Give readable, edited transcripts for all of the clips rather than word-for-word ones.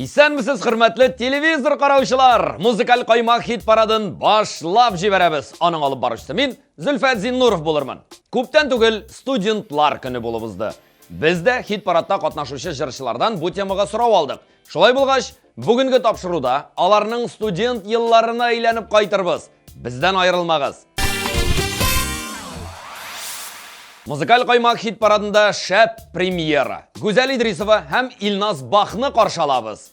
Исәнмесез, хөрмәтле телевизор караучылар! Музыкаль каймак хит парадын башлап җибәрәбез. Аның алып баручысы мин Зөлфәт Зиннуров булырмын. Күптән түгел студентлар көне булып узды. Без дә хит парадта катнашучы җырчылардан бу темага сорау алдык. Шулай булгач, бүгенге тапшыруда аларның студент елларына әйләнеп кайтырбыз. Бездән аерылмагыз. Музыкаль каймак хит парадында шәп премьера. Гүзәл Идрисова һәм Илназ Бахны каршылабыз.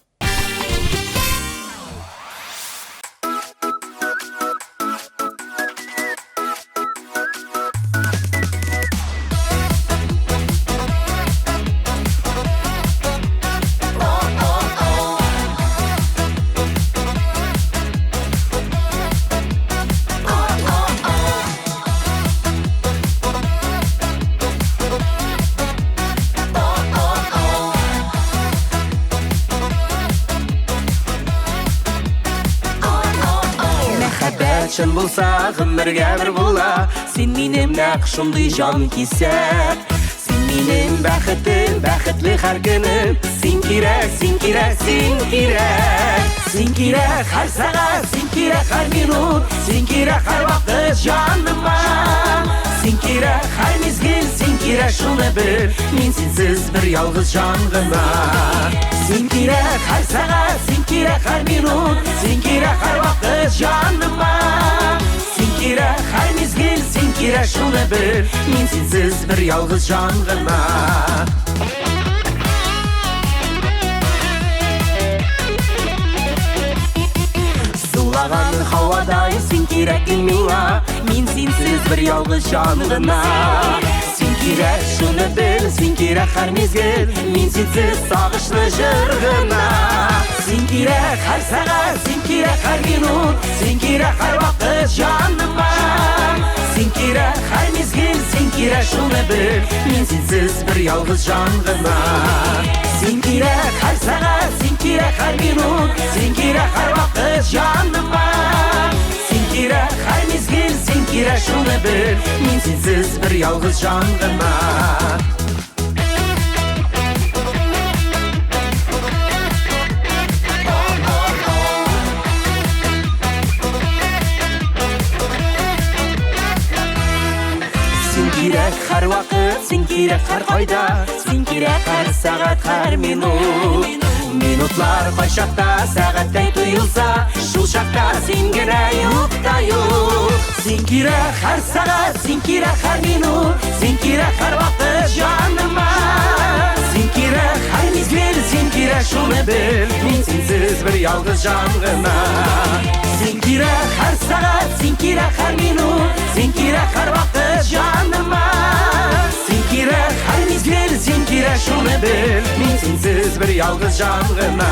Шын булса, гомергә бер була, син минем нәкъ шундый җан кисәк. Син минем бәхетем, бәхетле һәр көнем. Син кирәк, син кирәк, син кирәк. Син кирәк һәр сәгать, син кирәк һәр минут, син кирәк һәр вакыт җаныма. Син кирәк һәр мизгел, син кирәк шуны бел, мин синсез бер ялгыз җан гына. Син кирәк һәр сәгать, син кирәк һәр минут, син кирәк һәр вакыт җаныма. Син кирәк һәр мизгел, син кирәк шуны бел, мин синсез бер ялгыз җан гына. Сулаган һавадай син кирәк миңа, мин синсез бер ялгыз җан гына. Син кирәк шуны бел, син кирәк һәр мизгел, мин синсез сагышлы җыр гына. Син кирәк һәр сәгать, син кирәк һәр минут, син кирәк һәр вакыт җаныма. Син кирәк һәр мизгел, син кирәк шуны бел, мин синсез бер ялгыз җан гына. Син кирәк һәр сәгать, син кирәк һәр минут, син кирәк һәр вакыт җаныма. Син кирәк һәр мизгел, син кирәк шуны бел, мин синсез бер ялгыз җан гына. Син кирәк һәр вакыт, син кирәк һәр кайда, син кирәк һәр сәгать, һәр минут. Минутлар кайчакта сәгатьтәй туелса, шул чакта син генә юк та юк. Син кирәк һәр сәгать, син кирәк һәр минут, син кирәк һәр вакыт җаныма. Син кирәк һәр мизгел, син кирәк шуны бел, мин синсез бер ялгыз җан гына. Син кирәк һәр сәгать, син кирәк һәр минут, син кирәк һәр вакыт җаныма. Син кирәк һәр мизгел, син кирәк шуны бел, мин синсез бер ялгыз җан гына.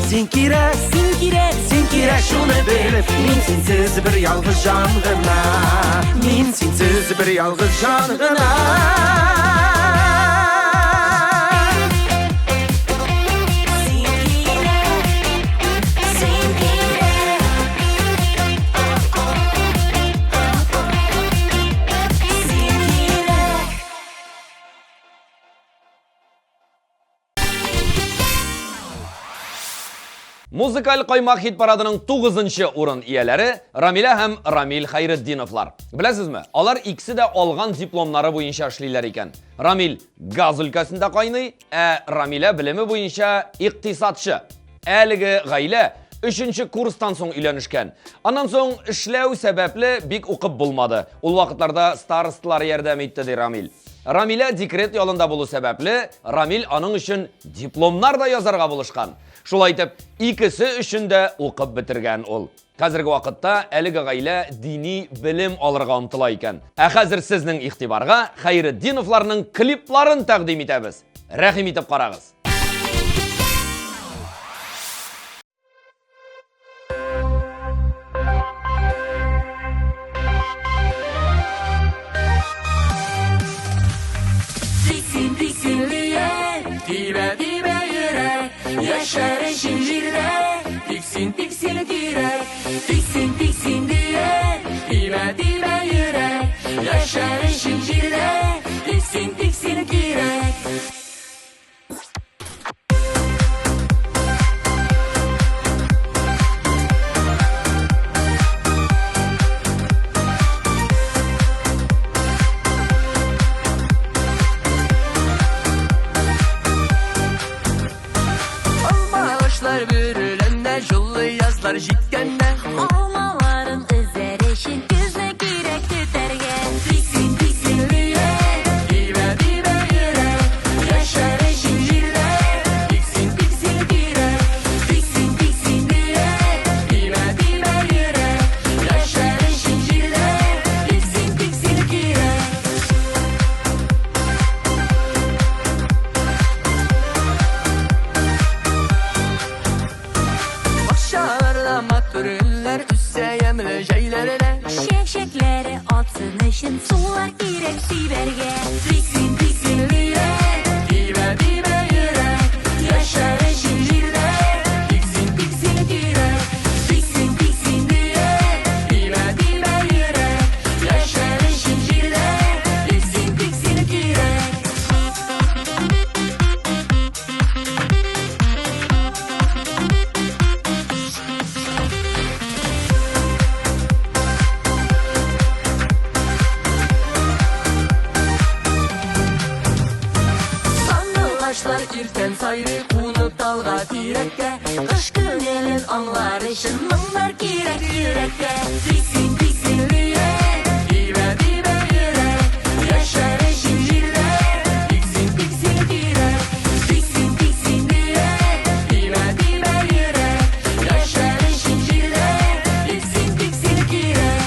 Син кирәк, син кирәк, син кирәк шуны бел, мин синсез бер ялгыз җан гына. Мин синсез бер ялгыз җан гына. Музыкаль каймак хит парадының 9-нчы урын ияләре Рамиля һәм Рамил Хайретдиновлар. Беләсезме? Алар икесе дә алган дипломнары буенча эшлиләр икән. Рамил газ өлкәсендә кайный, Рамиля белеме буенча икътисадчы. Әлеге гаилә 3-нче курстан соң өйләнешкән. Аннан соң эшләү сәбәпле бик укып булмады. Ул вакытларда старостлар ярдәм итте ди Рамил. Рамиля декрет ялында булу сәбәпле, Рамил аның өчен дипломнар да язарга булышкан. Шулай итеп, икесе өчен дә укып бетергән ул. Хәзерге вакытта әлеге гаилә дини белем алырга омтыла икән. Хәзер сезнең игътибарга Хайретдиновларның клипларын тәкъдим итәбез. Рәхим итеп карагыз. Yaşar eşim jirde, tiksin tiksin direk, tiksin tiksin direk. Җилләр җиткәннән Алмаларын эзләр өчен күзне кирәк тетәргә. Бисин, бисин, лия, Дибә, дибә йөрәк яшәр өчен җилләр. Биксин, биксин кирәк Бисин, бисин, лия, Дибә, дибә йөрәк яшәр өчен җилләр. Бисин, бисин кирәк. Бакчаларда матур гөлләр үссә ямьле җәйләренә Чәчәкләре атсын өчен сулар кирәк сибәргә. Бисин, бисин, лия, Дибә, дибә йөрәк яшәр өчен җилләр. Биксин, биксин кирәк Бисин, бисин, лия, Дибә, дибә йөрәк яшәр өчен җилләр. Бисин, бисин кирәк. Сандугачлар иртән сайрый кунып талга тирәккә Кыш көннәрен аңлар өчен моңнар кирәк йөрәккә. Бисин, бисин, лия, Дибә, дибә йөрәк яшәр өчен җилләр. Биксин, биксин кирәк Бисин, бисин, лия, Дибә, дибә йөрәк яшәр өчен җилләр. Бисин, бисин кирәк.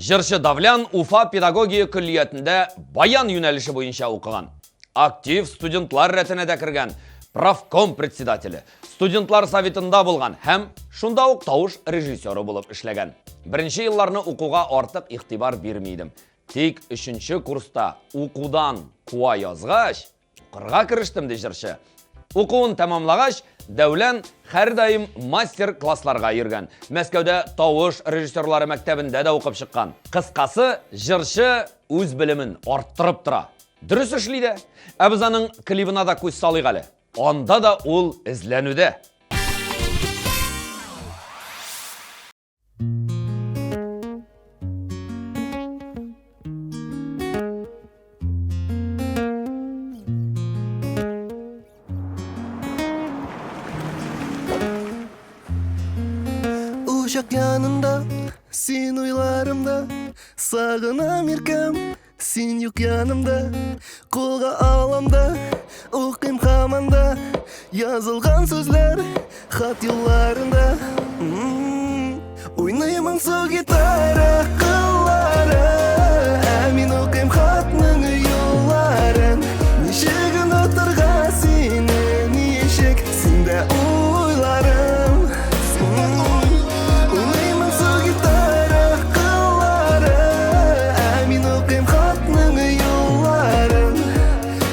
Жырчы Давлян Уфа педагогия күллиятендә баян юнәлеше буенча укыган. Актив студентлар рәтенә дә кергән. Правком председателе, студентлар советында булган һәм шунда ук тавыш режиссеры булып эшләгән. Беренче елларны укуга артык игътибар бирмидем. Тик 3нче курста укудан куа язгач, укырга керештем ди җырчы. Укуын тәмамлагач, Дәүлән һәр даим мастер классларга йөргән. Мәскәүдә тавыш режиссерлары мәктәбендә дә укып чыккан. Кыскасы, җырчы үз белемен арттырып тора. Дөрес эшли дә. Ә без аның клибына да күз салыйк әле. Анда да ул эзләнүдә. Uşak yanında, sen uylarımda, sağınam irkem, sen yok yanımda. Kolga alamda, okuyum hamanda, yazılgan sözler, hat yollarında. Oynayamam su gitara, kıllara, emin okuyum hatның yolların. Nişegin oturga seni, nişek, sende uylarım. Oynayamam su gitara, kıllara, emin okuyum hatның yolların. Kaytarıp bulmayındı hazır süv yılların. 'Yürek yaratta, sen uylarımda, sağınam irkem, sen yok yanımda. Kolga alamda, okuyum hamanda, yazılgan sözler, hat yollarında. Oynayamam su gitara, kıllara, emin okuyum hatның yolların.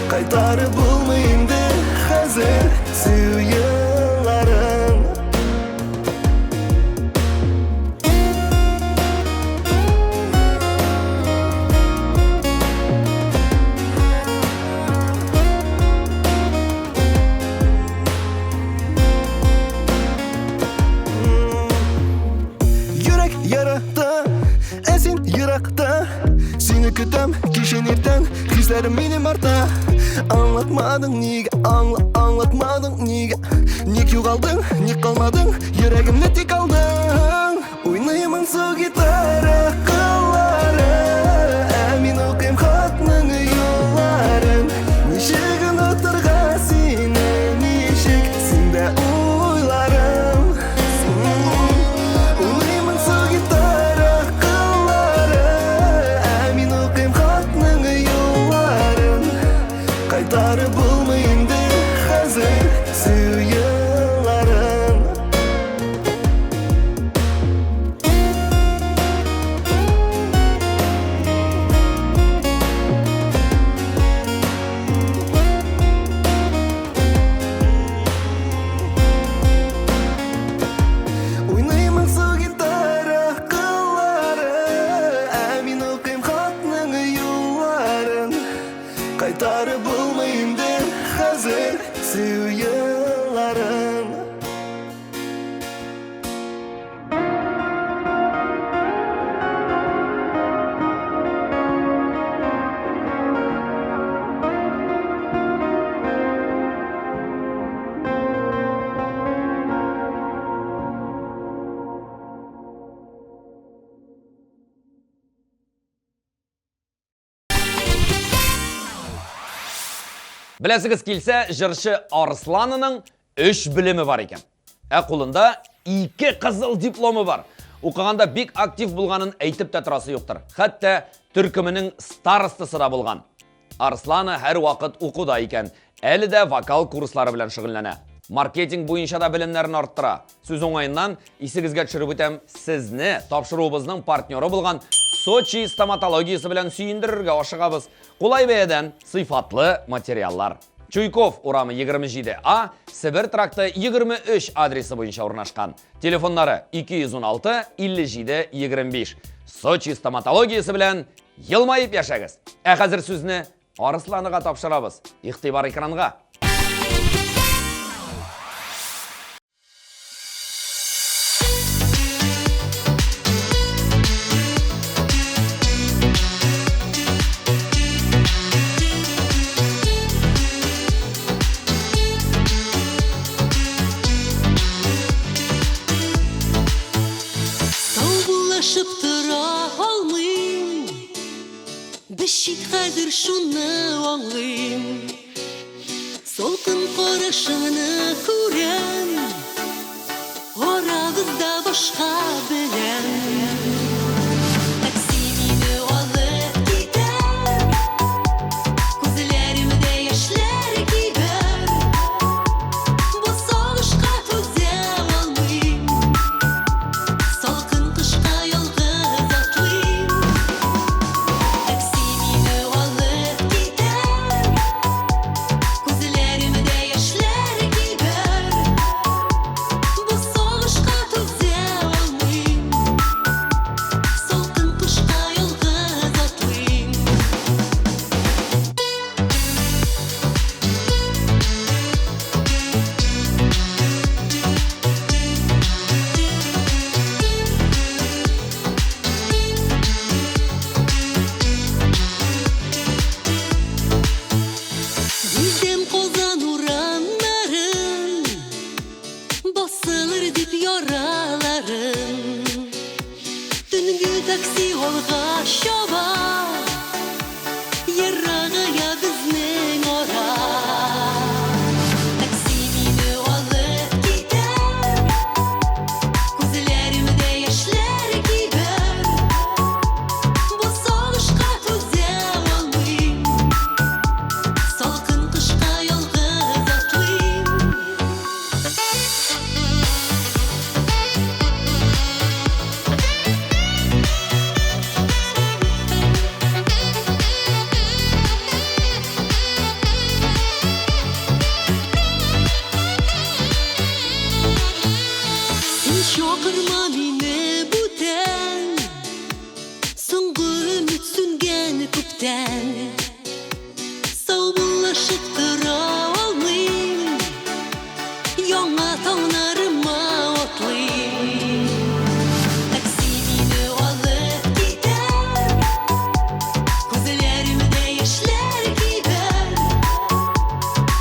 Kaytarıp bulmayındı hazır süv yılların. 'Yürek yaratta, sen uylarımda, seni kütem kişen irten, hislerim benim arta. Anlatmadın niga, anlatmadın niga. Ник югaldın, ник kalmadın, yüreğimde tek aldın. Oynayamam su gitara, kıllara, emin okuyum hatның yolların. Nişegin oturga seni, nişek, sende uylarım. Oynayamam su gitara, kıllara, emin okuyum hatның yolların. Kaytarıp bulmayındı hazır süv yılların. Кайтарып булмый инде хәзер сөю елларын. Білесігіз келсе, жыршы Арсланының 3 білімі бар екен. Қолында 2 қызыл дипломы бар. Оқығанда бек актив болғанын әйтіп те тұрасы жоқтыр. Хатта түркімінің старыстысы да болған. Арсланы әр уақыт оқуда екен. Әлі де вокал курслары білен шүғіллене. Маркетинг бойынша да білімдерін арттыра. Сөз оңайынан есігізге түсіріп өтем, сізні тапшыруымыздың партнері болған Сочи стоматологиясы білен сүйіндірірге ашығабыз. Қолай бәйеден сыйфатлы материаллар. Чуйков урамы 27А, Сібір тракты 23 адресі бойынша орнашқан. Телефонлары 216-57-25. Сочи стоматологиясы білен елмайып яшағыз. Қазір сөзіні Арсланыға тапшырабыз. Иқтибар экранға. Бешит хәзер шуны аңлыйм, солкын карашыңны күрәм, арагызда башка беләм. Такси мине алып китәр, күзләремдә яшьләр кибәр, бу сагышка түзә алмыйм, салкын кышка ялгыз атлыйм. Такси олға шаба, еррағы я біздің ора. Такси мені алып кетер, көзлерімде яшьләр кибер, бұл соғышқа түзә алмыйм, салқын қышқа ялғыз атлыйм. Шоқырма мені бүтән, соңғы үміт сүнгән күптән, сау булашып тұра алмыйм, яңа таңнарыма атлыйм. Такси мені алып кетер, көзләремдә яшьләр кибер,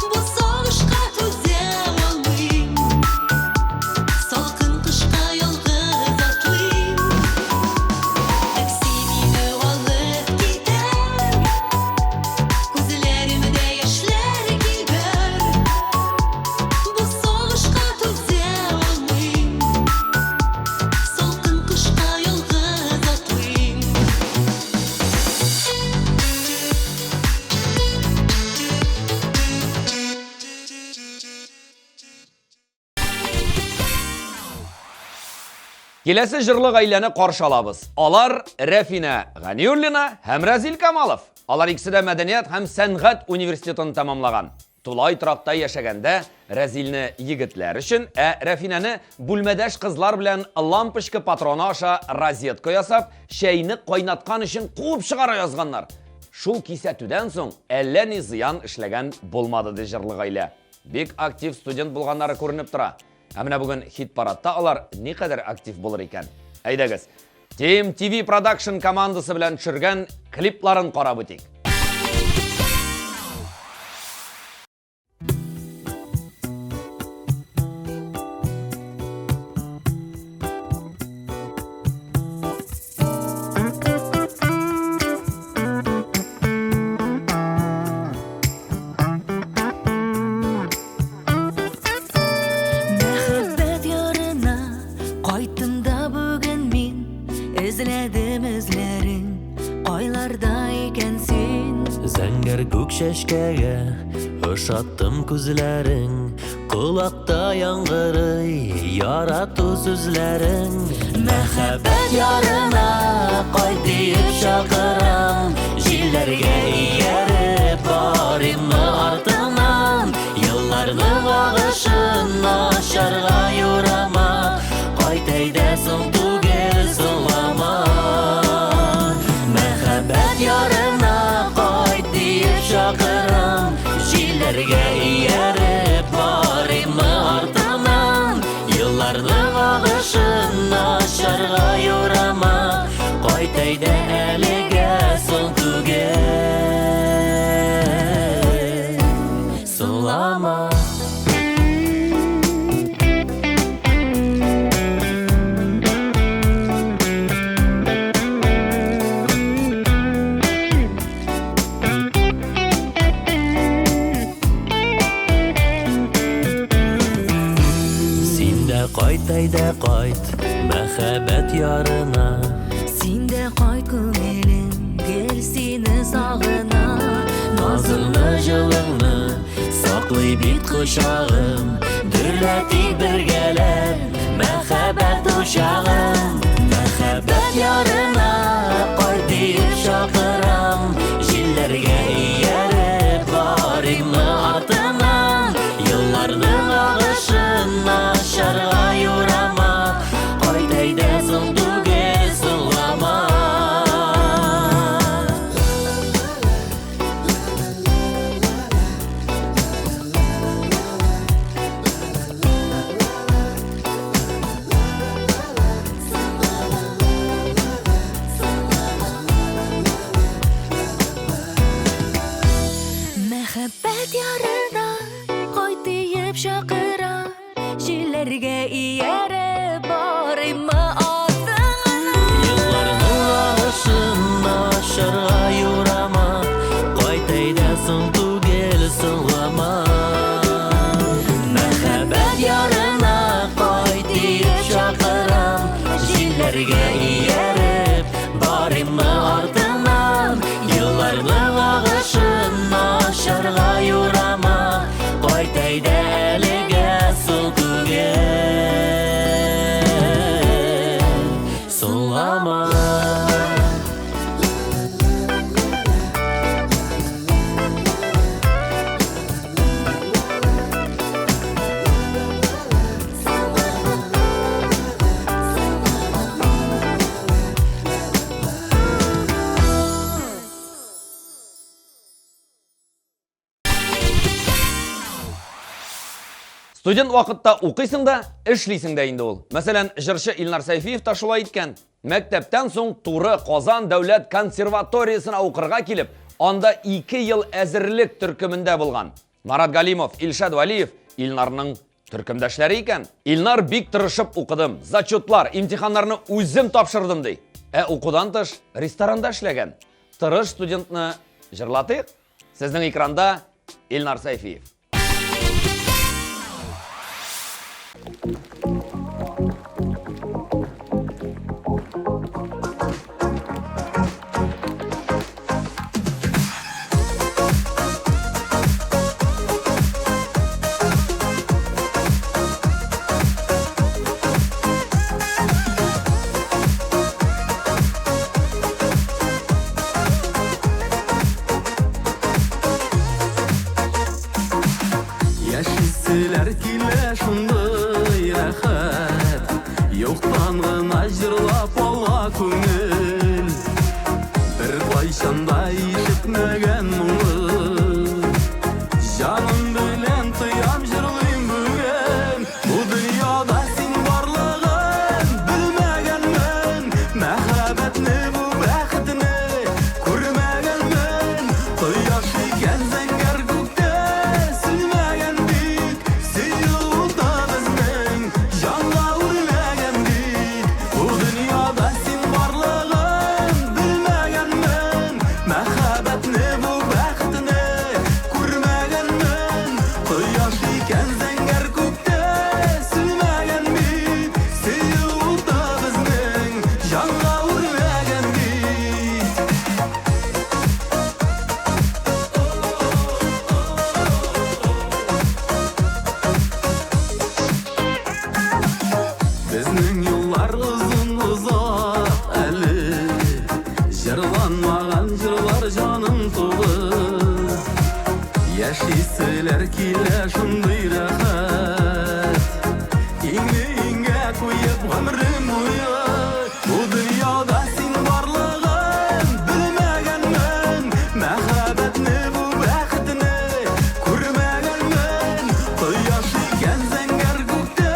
бұл сагышка түзә алмыйм, салкын кышка ялгыз атлыйм. Такси мені алып кетер, күзләремдә яшьләр кибер, бұл сагышка түзә алмыйм, салкын кышка ялгыз атлыйм. Келесі жырлық айланы қаршы алабыз. Алар Рәфина Ғаниуллина һәм Разил Камалов. Алар икесе дә мәдәният һәм сәнгать университетін тамамлаган. Тулай тракта яшәгәндә Разилне егетләр өчен, Рәфинаны бүлмәдәш кызлар белән лампочка патроны аша розетка ясап, шәйне кайнаткан өчен куып чыгара язганнар. шул кисәтүдән соң әллә ни зыян эшләгән булмады ди җырлы гаилә. Бик актив студент булганнары күренеп тора. Ә менә бүген хит-парадта алар никадәр актив булыр икән. Әйдәгез, Team TV Production командасы белән төшергән клипларын карап үтик. Мәхәббәт ярына кайттым да бүген мин, эзләдем эзләрен, кайларда икән син. Зәңгәр күк чәчкәгә ошаттым күзләрең, колакта яңгырый ярату сүзләрең. Мәхәббәт ярына кайт диеп чакырам, җилләргә ияреп барыйммы артыңнан, елларның агышын ачарга юрама, кайт әйдә соң түгел соңлама. Мәхәббәт ярына кайт диеп чакырам, җилләргә ияреп барыйммы артыңнан, елларның агышын ачарга юрама, кайт әйдә әлегә соң түгел соңлама. Кайт әйдә кайт мәхәббәт ярына, Син дә кайт күңелем, гел сине сагына. назыңны җылыңны саклый бит кочагым, дөрләтик бергәләп мәхәббәт учагым. Мәхәббәт ярына кайт диеп чакырам, җилләргә ияреп барыйммы артыңнан, елларның агышын ачарга юрама, кайт әйдә соң түгел соңлама. Мәхәббәт ярына кайт диеп чакыра, җилләргә ияреп барыйммы артыңнан. Елларның агышын ачарга юрама, кайт әйдә соң түгел соңлама. Мәхәббәт ярына кайт диеп чакырам, җилләргә ияреп барыйммы артыңнан, елларның агышын ачарга юрама, кайт әйдә әлегә соң түгел соңлама. Студент вакытта укыйсың да, эшлисең дә инде ул. Мәсәлән, җырчы Илнар Сайфиев та шулай иткән. Мәктәптән соң туры Казан дәүләт консерваториясына укырга килеп, анда 2 ел әзерлек төркемендә булган. Марат Галимов, Илшат Валиев Илнарның төркемдәшләре икән. Илнар бик тырышып укыдым, зачетлар, имтиханнарны үзем тапшырдым ди. Ә укудан тыш ресторанда эшләгән. Тырыш студентны җырлатыйк. Сезнең экранда Илнар Сайфиев. Яшисілер килә шундый рәхәт, юктан гына җырлап ала күңел. Бер кайчан да ишетмәгән Кояш икән зәңгәр күктә, сүнмәгән бит, сөю уда безнең, җанга үрмәгән бит. Бу дөньяда син барлыгын белмәгәнмен, мәхәббәтне, бу бәхетне күрмәгәнмен. Кояш икән зәңгәр күктә, сүнмәгән бит, сөю уда безнең, җанга үрмәгән бит. Безнең юллар узак әле, җырланмаган җырлар җаным тулы. Яшиселәр килә шундый рәхәт, иңе-иңгә куеп гомрем буе. Бу дөньяда син барлыгын белмәгәнмен, мәхәббәтне, бу бәхетне күрмәгәнмен. Кояш икән зәңгәр күктә,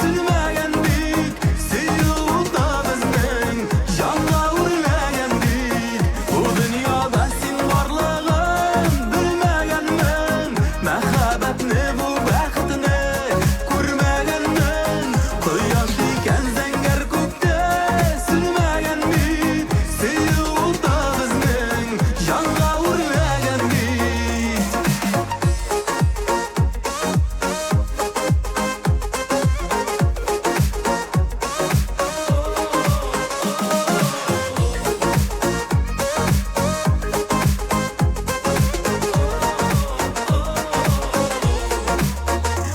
сүнмәгән бит, сөю уда безнең, җанга үрмәгән бит. Бу дөньяда син барлыгын белмәгәнмен, мәхәббәтне, бу бәхетне күрмәгәнмен. Кояш икән зәңгәр күктә, сүнмәгән бит, сөю уда безнең, җанга үрмәгән бит.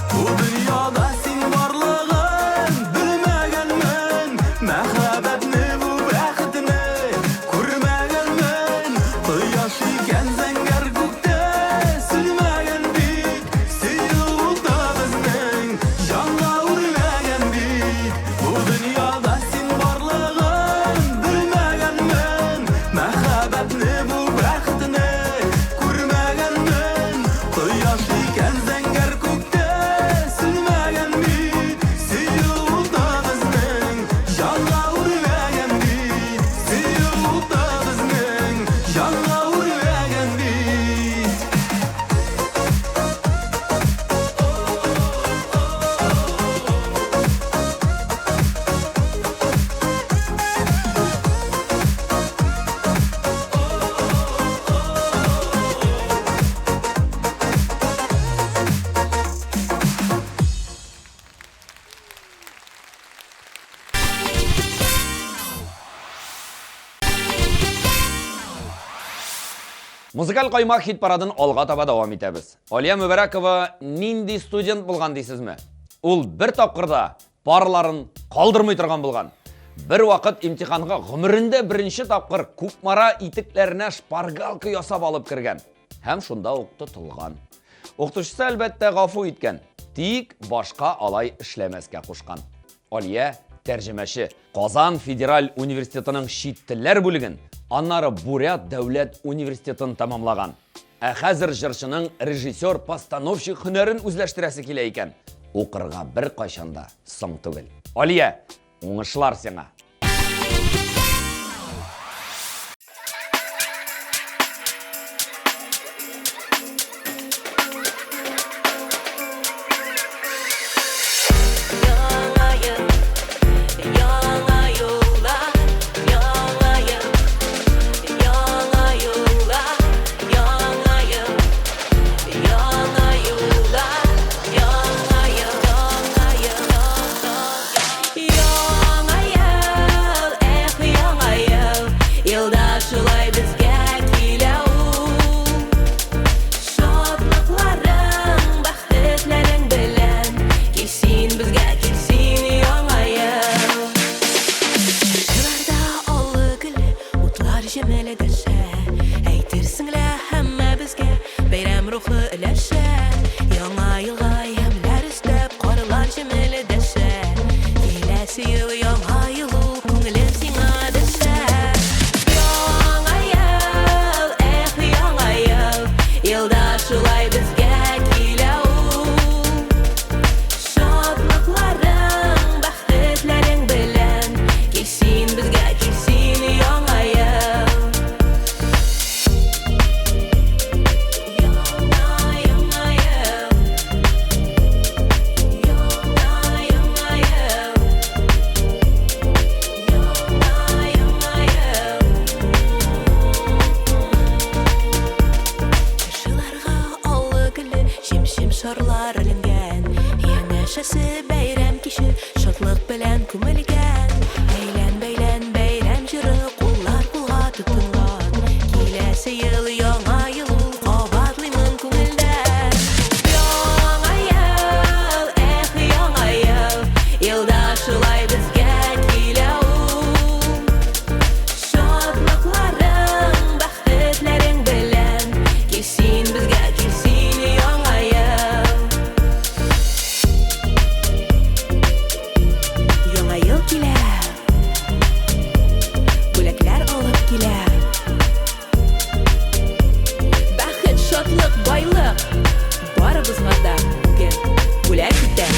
Бу дөньяда син барлыгын белмәгәнмен, мәхәббәтне, бу бәхетне күрмәгәнмен. Кояш икән зәңгәр күктә, сүнмәгән бит, сөю уда безнең, җанга үрмәгән бит. Бу дөньяда син барлыгын белмәгәнмен, мәхәббәтне, бу бәхетне күрмәгәнмен. Кояш икән зәңгәр күктә, сүнмәгән бит, сөю уда безнең, җанга үрмәгән бит, сөю уда безнең, җанга үрмәгән бит. Музыкаль каймак хит парадын алга таба дәвам итәбез. Алия Мөбәрәкова нинди студент булган дисезме? Ул бер тапкырда парларын калдырмый торган булган. Бер вакыт имтиханга гомерендә беренче тапкыр күкмара итекләренә шпаргалка ясап алып кергән. Һәм шунда ук тотылган. Укытучысы әлбәттә гафу иткән, тик башка алай эшләмәскә кушкан. Алия тәрҗемәче, Казан Федераль университетының чит телләр бүлеген, аннары Бурят дәүләт университетын тамамлаган. Ә хәзер җырчының режиссер-постановщик һөнәрен үзләштерәсе килә икән. Укырга бер кайчанда соң түгел. Алия, уңышлар сиңа. torlar ilingan Yanaşası bayram kişi şatlıq bilen kumilgan Beylen beylen bayram jırı qullar qulğa tutungan Kilesi yıl yanga yıl qabatlimin kumildan Yanga yıl, yanga yıl Yılda şulay bizge kilau Şadlıqların, baxtlerin bilen Kelsin bizge kelsin yanga yıl Yanga yıl kiler Gülekler alıp kiler Baxit, şadlık, baylık Barımızga da bugün Gülek gider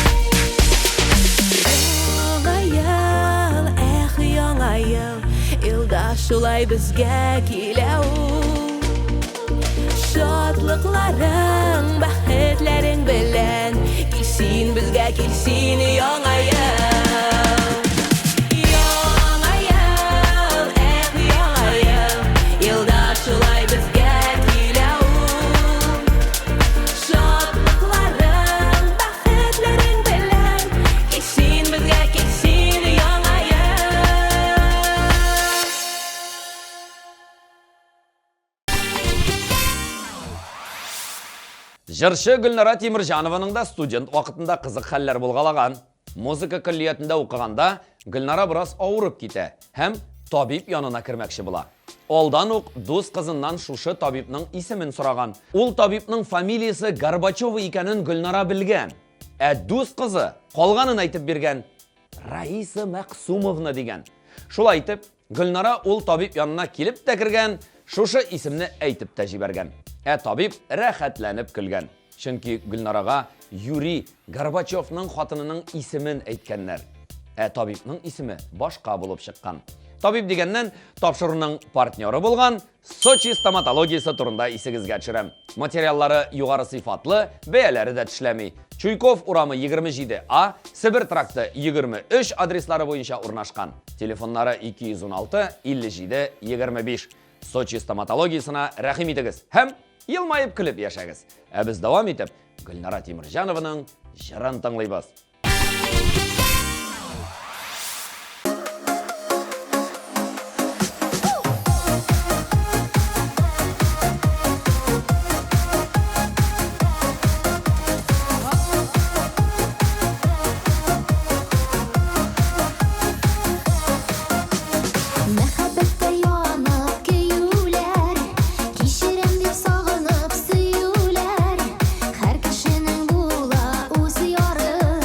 Yanga yıl Yılda şulay bizge kilau Şadlıqların, baxtlerin bilen Kelsin bizge kelsin yanga yıl Yanga yıl, yanga yıl Yılda şulay bizge kilau Şadlıqların, baxtlerin bilen Kelsin bizge kelsin yanga yıl Жыршы Гүлнара Теміржанованың да студент вақытында қызық хәлләр болғалаған. Музыка күллиятында оқығанда Гүлнара біраз ауырып кете, һәм табиб янына кірмәкші була. Алдан ук дус қызыннан шушы табибның исемен сұраған. Ул табибның фамилиясы Горбачева икәнен Гүлнара білген. Дус қызы қалғанын айтып берген Раиса Мәқсумовна деген. Шул айтып, Гүлнара ул табиб янына келіп тәкірген, шушы исемне әйтеп тә җибәргән. Табиб рәхәтләнеп көлгән. Чөнки Гүлнарага Юрий Горбачевның хатынының исемен әйткәннәр. Табибның исеме башка булып чыккан. Табиб дигәннән тапшыруның партнеры булган Сочи стоматологиясы турында исегезгә төшерәм. Материаллары югары сыйфатлы, бәяләре дә тешләми. Чуйков урамы 27А, Сибир тракты 23 адреслары буенча урнашкан. Телефоннары 216 57 25. Сочи стоматологиясына рәхим итегез һәм елмайып көлеп яшәгез. Без дәвам итеп Гүлнара Темирҗанованың җырын тыңлыйбыз. Мәхәббәткә янып көюләр, кичерәм дип сагынып сөюләр. Һәр кешенең була үз яры,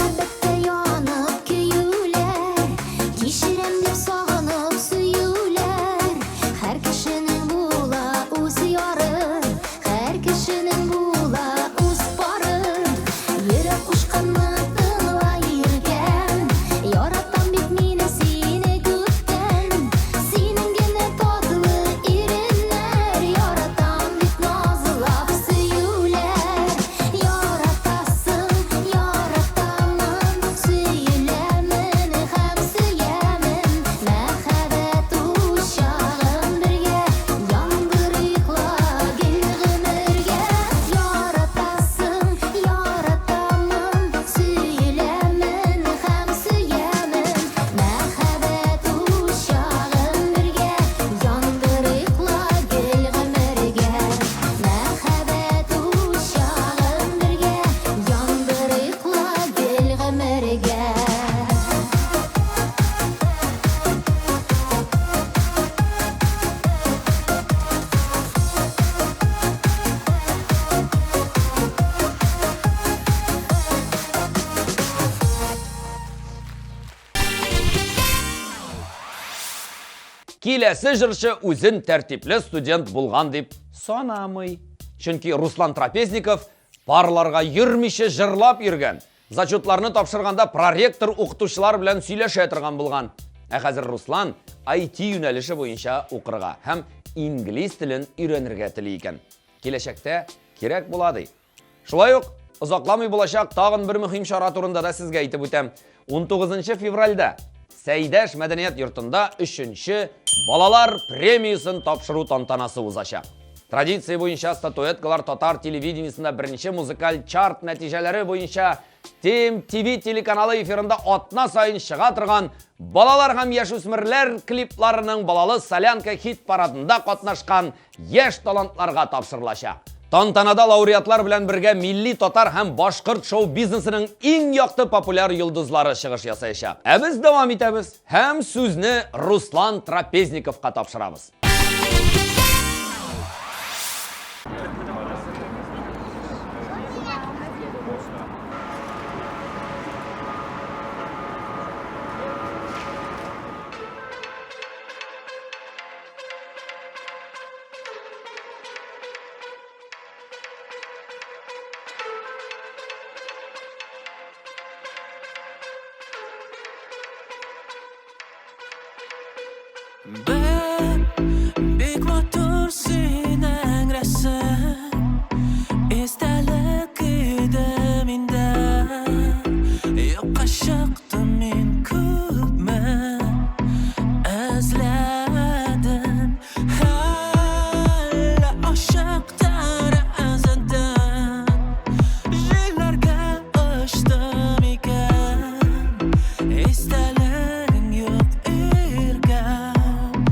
Muhabbette yanıp köyüler, kişirem dep sağınıp süyüler. Her kişinin bula o'zi yori, her kişinin bula o'z bori. Yurek uçqanni tinglayirken, yaratam bit meni seni kutgan. Seningina totli erinlar, yaratam bit nozlab süyüler. Yaratasın, yarataman, süyülemin hem süyemin. Mehabet uşağım birge, yangır yıkla gel gümürge. Yaratasın, yarataman, süyülemin hem süyemin. Mehabet uşağım birge, yangır yıkla gel gümürge. Mehabet uşağım birge, yangır yıkla gel gümürge. Келесі жыршы өзін тәртіплі студент болған деп санамый. Чөнки Руслан Трапезников парларға йөрмичә жырлап йөргән. Зачетларны тапшырганда проректор укытучылар белән сөйләшә торган булган. Ә хәзер Руслан IT юнәлеше буенча укырга һәм инглиз телен өйрәнергә тели икән. Киләчәктә кирәк була ди. Шулай ук озакламый булачак тагын бер мөһим чара турында да сезгә әйтеп үтәм. 19 февральдә Сәйдәш мәдәният йортында 3-нче балалар премиясын тапшыру тантанасы узачак. Традиция буенча статуэткалар татар телевидениесында беренче музыкаль чарт нәтиҗәләре буенча ТМ-ТВ телеканалы эфирында атна сайын чыга торган балалар һәм яшүсмерләр клипларының балалы солянка хит парадында катнашкан яшь талантларга тапшырылачак. Тантанада лауреатлар белән бергә милли татар һәм башкорт шоу-бизнесының иң якты популяр йолдызлары чыгыш ясаячак. Ә без дәвам итәбез һәм сүзне Руслан Трапезниковка тапшырабыз. Bek motor sening rasm esdalik edi menda yo'qqa shaqdim men ko'pman azladim hali oshiqdan azaldan yillarga uchdim ekan esdalaring yo'q ergam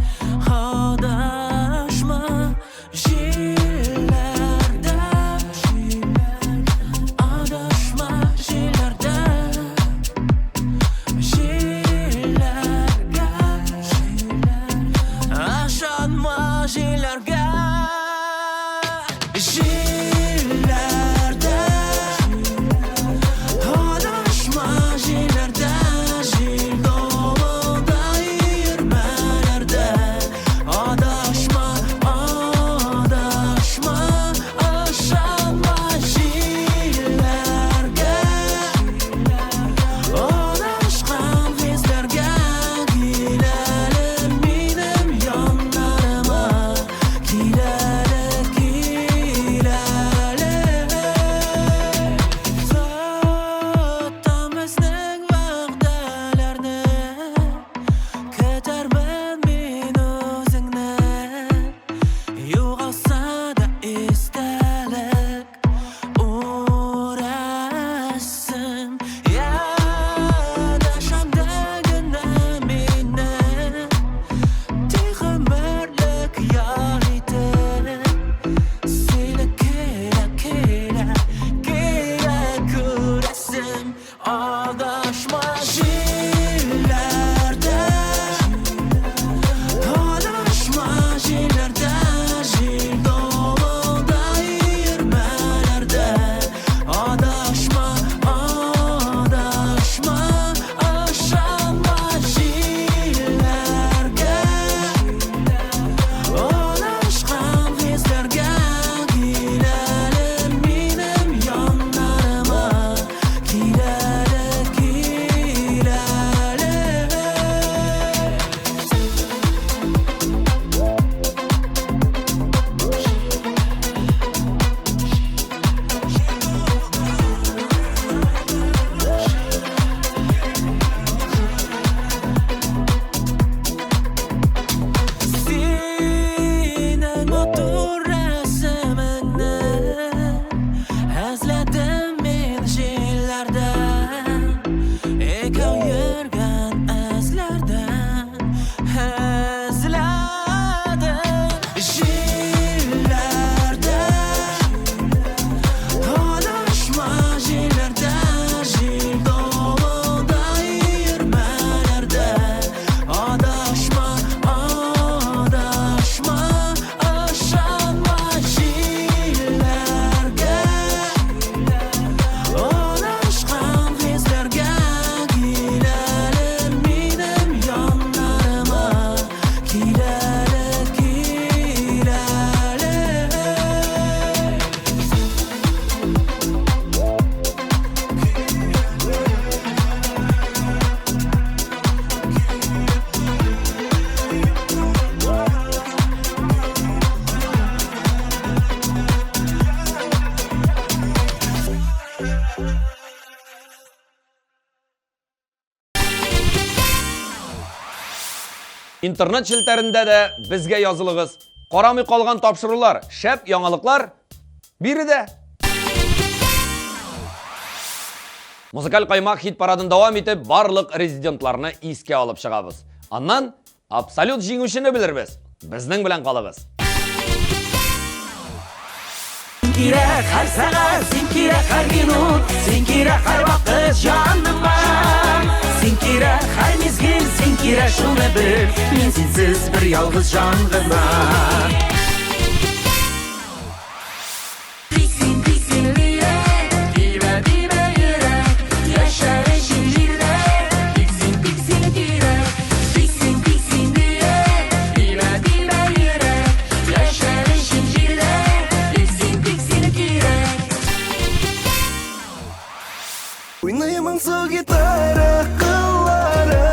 Интернет шелтәрендә дә безгә язылыгыз. Карамый калган тапшырулар, шәп яңалыклар биредә. Музыкаль каймак хит парадын дәвам итеп, барлык резидентларны искә алып чыгабыз. Аннан абсолют җиңүчене белербез. Безнең белән калыгыз. Син кирәк һәр сәгать, син кирәк һәр минут, син кирәк һәр вакыт җаныма. Син кирәк һәр мизгел, син кирәк шуны бел, мин синсез бер ялгыз җан гына. Тиксин, тиксин йөрәк, дибә, дибә йөрәк, яшәр өчен җирдә. Тиксин, тиксин йөрәк, тиксин, тиксин йөрәк, дибә, дибә йөрәк, яшәр өчен җирдә. Тиксин, тиксин йөрәк. Уйнаймын су гитара кыллары,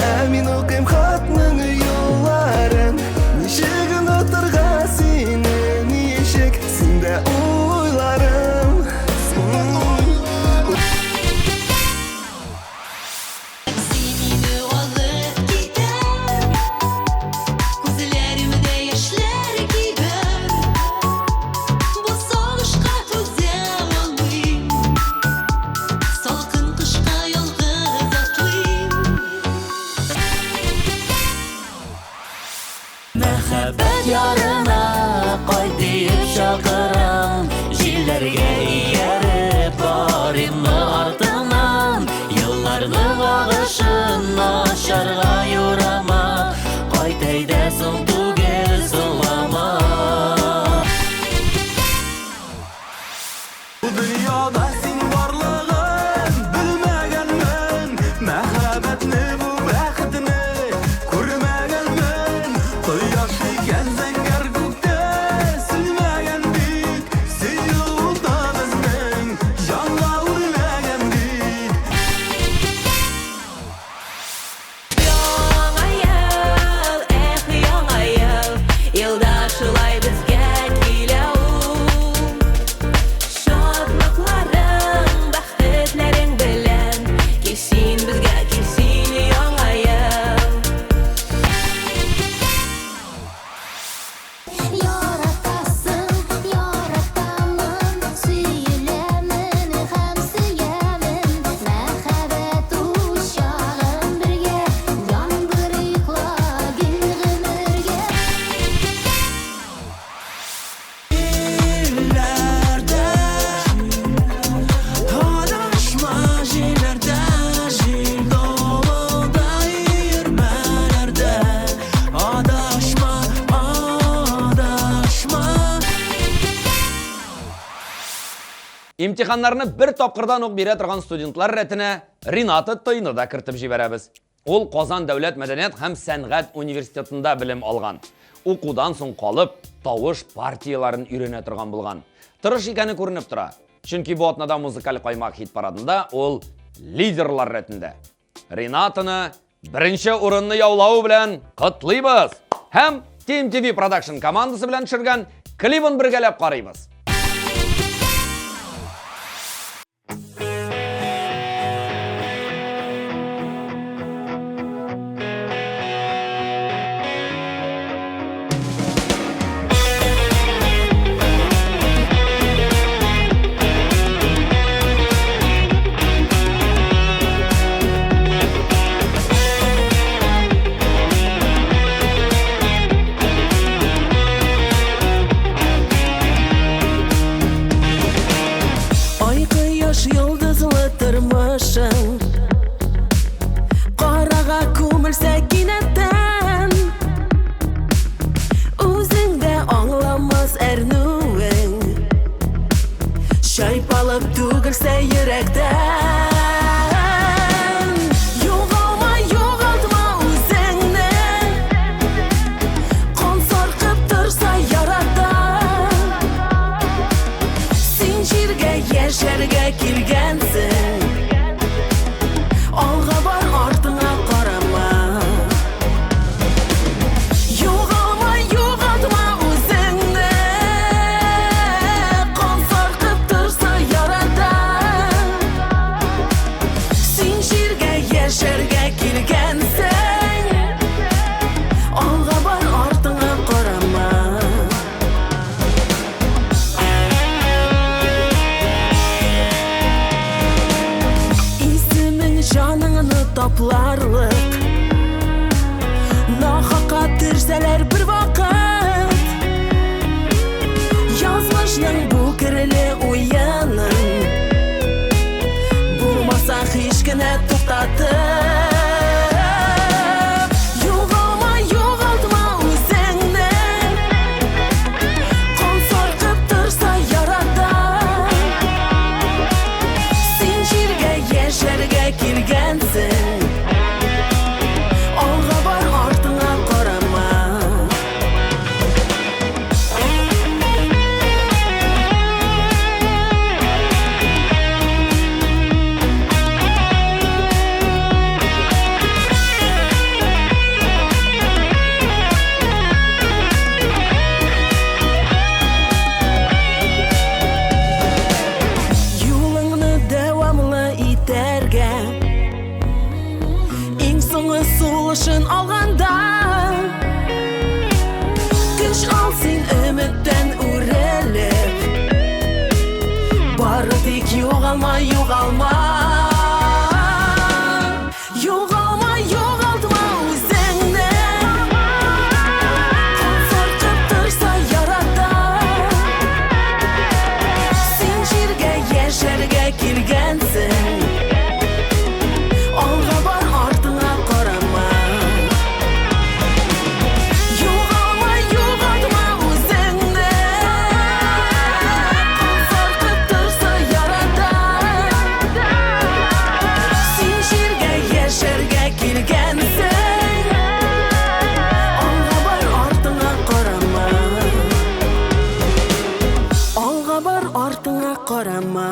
ә мин укыйм хатның юлларын. Ничек онытырга сине, ничек синдә уйларым. Сине алып китәр, күзләремдә яшьләр кибәр. Бу сагышка түзә алмыйм, салкын кышка ялгыз атлыйм. Мәхәббәт ярына кайт диеп чакырам, җилләргә ияреп барыйммы артыңнан, елларның агышын ачарга юрама, кайт әйдә соң түгел зылама. Бу дөньяда син барлыгын белмәгәнмен, мәхәббәтне бу бәхетне күрмәгәнмен. Кояш икән зәңгәр күктә сөлмәгән бит, сөю уда безнең җанга үлмәгән бит. Яңа ел, эх, яңа ел, елда шулай безгә килә ул. Шатлыкларың, бәхетләрең белән, килсен безгә, килсен яңа ел. Яратасың, яратамын, сөйләмен һәм сөямын. Мәхәббәт учагым бергә, яңгыр йоклагын гомергә. Илләрдә адашма, җилләрдә җил долыда йөрмәләрдә адашма, адашма. Имтиханнарны бер тапкырдан ук бирә торган студентлар рәтенә Рината Тойны да кертеп җибәрәбез. Ул Казан дәүләт мәдәният һәм сәнгать университетында белем алган. Укудан соң калып, тавыш партияларын өйрәнә торган булган. Тырыш икәне күренеп тора. Чөнки бу атнада музыкаль каймак хит парадында ул лидерлар рәтендә. Ринатаны беренче урынны яулау белән котлыйбыз. Һәм Team TV Production командасы белән төшергән клибын бергәләп карыйбыз. Ай кояш йолдызлы тормышың, карага күмелсә кинәттән, үзеңдә аңламас әрнүең, чайпалып түгелсә йөрәктән. Югалма, югалтма үзеңне, кан саркып торса яратам. Син җиргә яшәргә килгәнсең, алга бар, артыңа карама. Югалма, югалтма үзеңне, кан саркып торса яратам. Син җиргә яшәргә килгәнсең, жаныңны тапларлык. Нахакка төрсәләр бер вакыт, язмышның бу киреле уянын булмаса һич кенә туктатып. Югалма, югалтма үзеңне, кан саркып торса ярада. Син җиргә яшәргә килгәнсең, алга бар, артыңа карама. Юлыңны дәвамлы итәргә, иң соңгы сулышын алганда, көч ал син өметтән үрелеп, бары тик югалма, югалма. Югалма, югалтма үзеңне, кан саркып торса ярада. Син җиргә яшәргә килгәнсең, алга бар, артыңа карама. Югалма, югалтма үзеңне, кан саркып торса ярада. Син җиргә яшәргә килгәнсең, алга бар, артыңа карама. Алга бар, артыңа карама.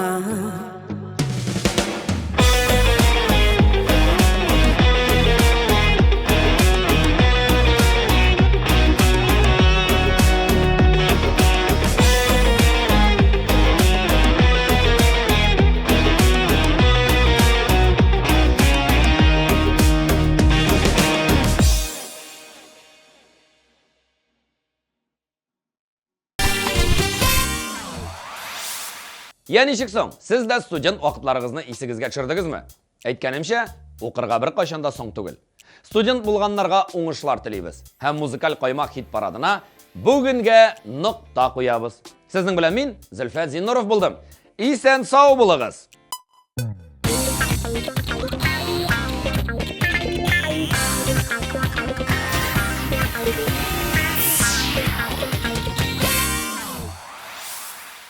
Я ничек соң, сіз дә студент вакытларыгызны исегезгә төшердегезме? Әйткәнемчә, укырга бер кайчан да соң түгел. Студент булганнарга уңышлар телибез. Һәм музыкаль каймак хит парадына бүгенгә нокта куябыз. Сезнең белән мин, Зөлфәт Зиннуров булдым. Исән сау булыгыз.